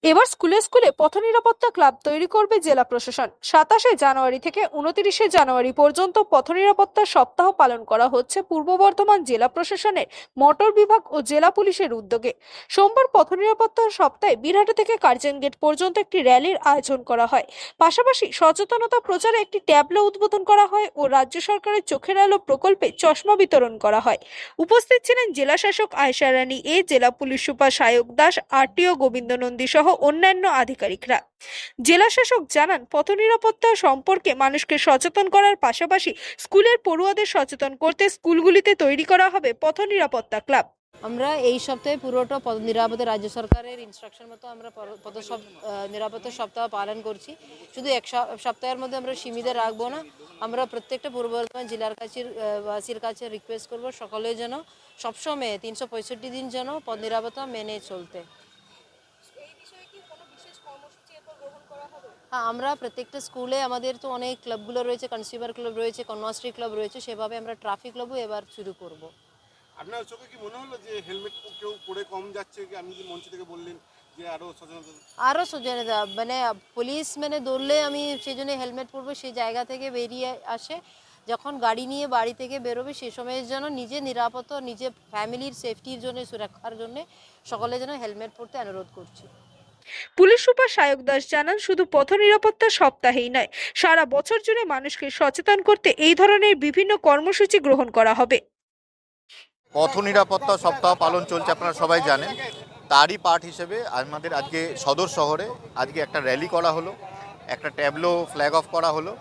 এবার স্কুলে স্কুলে পথ নিরাপত্তা ক্লাব তৈরি করবে জেলা প্রশাসন। 27শে জানুয়ারি থেকে 29শে জানুয়ারি পর্যন্ত পথ নিরাপত্তা সপ্তাহ পালন করা হচ্ছে পূর্ব বর্ধমান জেলা প্রশাসনের মোটর বিভাগ ও জেলা পুলিশের উদ্যোগে। সোমবার পথ নিরাপত্তা সপ্তাহে বীরহাটা থেকে কার্জন গেট পর্যন্ত একটি র্যালির আয়োজন করা হয়। পাশাপাশি সচেতনতা প্রচারে একটি ট্যাবলো উদ্বোধন করা হয় ও রাজ্য সরকারের চোখের আলো প্রকল্পে চশমা বিতরণ করা হয়। উপস্থিত ছিলেন জেলা শাসক আয়েশা রানী এ, জেলা police super Sayak Das, RTO Gobinda Nandi সহ অন্যান্য আধিকারিকরা। জেলা শাসক জানান, পথ নিরাপত্তা সম্পর্কে মানুষকে সচেতন করার পাশাপাশি স্কুলের পড়ুয়াদের সচেতন করতে স্কুলগুলিতে তৈরি করা হবে পথ নিরাপত্তা ক্লাব। আমরা এই সপ্তাহে পুরোটা পথ নিরাপত্তা রাজ্য সরকারের ইনস্ট্রাকশন মতো আমরা নিরাপত্তা সপ্তাহ পালন করছি। শুধু এক সপ্তাহের মধ্যে আমরা সীমিত রাখবো না। আমরা প্রত্যেকটা পূর্ব বর্ধমান জেলার বাসীর কাছে রিকোয়েস্ট করবো সকলের যেন সবসময় 365 দিন যেন পথ নিরাপত্তা মেনে চলতে। হ্যাঁ, আমরা প্রত্যেকটা স্কুলে আমাদের তো অনেক ক্লাবগুলো রয়েছে, কনজিউমার ক্লাব রয়েছে, কন্যাশ্রী ক্লাব রয়েছে, সেভাবে আমরা ট্রাফিক ক্লাবও এবার শুরু করব। আপনার চোখে কি মনে হলো যে হেলমেট কেউ পরে কম যাচ্ছে? কি আপনি যে মঞ্চ থেকে বললেন যে আরও সচেতনতা মানে পুলিশ দৌড়লে আমি সেই জন্য হেলমেট পরবো, সেই জায়গা থেকে বেরিয়ে আসে যখন গাড়ি নিয়ে বাড়ি থেকে বেরোবে সেই সময়ের জন্য নিজের নিরাপত্তা, নিজের ফ্যামিলির সেফটির জন্য, সুরক্ষার জন্য সকলে যেন হেলমেট পরতে অনুরোধ করছি। পুলিশ সুপার সায়ক দাস জানান, শুধু পথ নিরাপত্তা সপ্তাহেই নয়, সারা বছর জুড়ে মানুষকে সচেতন করতে এই ধরনের বিভিন্ন কর্মসূচি গ্রহণ করা হবে। পথ নিরাপত্তা সপ্তাহ পালন চলছে, আপনারা সবাই জানেন। তারই পার্ট হিসেবে আমাদের আজকে সদর শহরে আজকে একটা র্যালি করা হলো, একটা ট্যাবলো ফ্ল্যাগ অফ করা হলো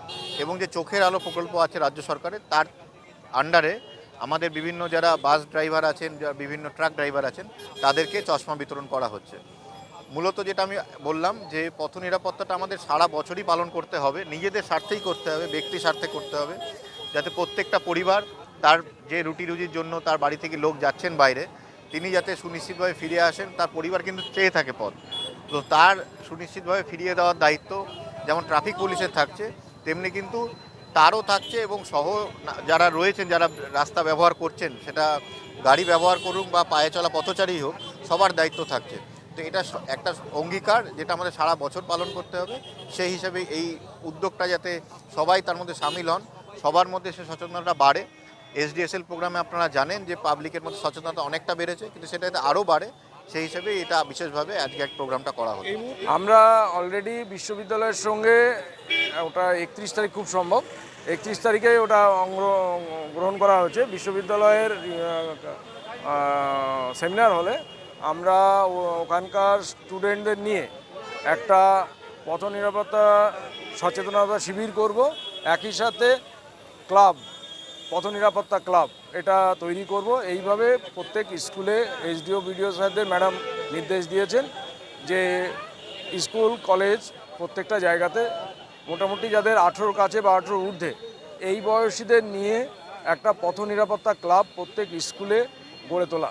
এবং যে চোখের আলো প্রকল্প আছে রাজ্য সরকারের, তার আন্ডারে আমাদের বিভিন্ন যারা বাস ড্রাইভার আছেন, যারা বিভিন্ন ট্রাক ড্রাইভার আছেন, তাদেরকে চশমা বিতরণ করা হচ্ছে। মূলত যেটা আমি বললাম যে পথ নিরাপত্তাটা আমাদের সারা বছরই পালন করতে হবে, নিজেদের স্বার্থেই করতে হবে, ব্যক্তি স্বার্থে করতে হবে, যাতে প্রত্যেকটা পরিবার তার যে রুটি রুজির জন্য তার বাড়ি থেকে লোক যাচ্ছেন বাইরে, তিনি যাতে সুনিশ্চিতভাবে ফিরে আসেন। তার পরিবার কিন্তু চেয়ে থাকে পথ, তো তার সুনিশ্চিতভাবে ফিরিয়ে দেওয়ার দায়িত্ব যেমন ট্রাফিক পুলিশের থাকছে, তেমনি কিন্তু তারও থাকছে এবং সহ যারা রয়েছেন, যারা রাস্তা ব্যবহার করছেন, সেটা গাড়ি ব্যবহার করুন বা পায়ে চলা পথচারী হোক, সবার দায়িত্ব থাকছে। তো এটা একটা অঙ্গীকার যেটা আমাদের সারা বছর পালন করতে হবে। সেই হিসাবে এই উদ্যোগটা যাতে সবাই তার মধ্যে সামিল হন, সবার মধ্যে সে সচেতনতা বাড়ে। এসডিএসএল প্রোগ্রামে আপনারা জানেন যে পাবলিকের মধ্যে সচেতনতা অনেকটা বেড়েছে, কিন্তু সেটা যাতে আরও বাড়ে, সেই হিসেবে এটা বিশেষভাবে আজকে এক প্রোগ্রামটা করা হলো। আমরা অলরেডি বিশ্ববিদ্যালয়ের সঙ্গে ওটা 31 তারিখ খুব সম্ভব 31 তারিখে ওটা গ্রহণ করা হয়েছে বিশ্ববিদ্যালয়ের সেমিনার হলে। আমরা ওখানকার স্টুডেন্টদের নিয়ে একটা পথ নিরাপত্তা সচেতনতা শিবির করব। একই সাথে ক্লাব, পথ নিরাপত্তা ক্লাব এটা তৈরি করব। এইভাবে প্রত্যেক স্কুলে এসডিও বিডিও সাহেবদের ম্যাডাম নির্দেশ দিয়েছেন যে স্কুল কলেজ প্রত্যেকটা জায়গাতে মোটামুটি যাদের 18 কাছে বা 18 ঊর্ধ্বে এই বয়সীদের নিয়ে একটা পথ নিরাপত্তা ক্লাব প্রত্যেক স্কুলে গড়ে তোলা।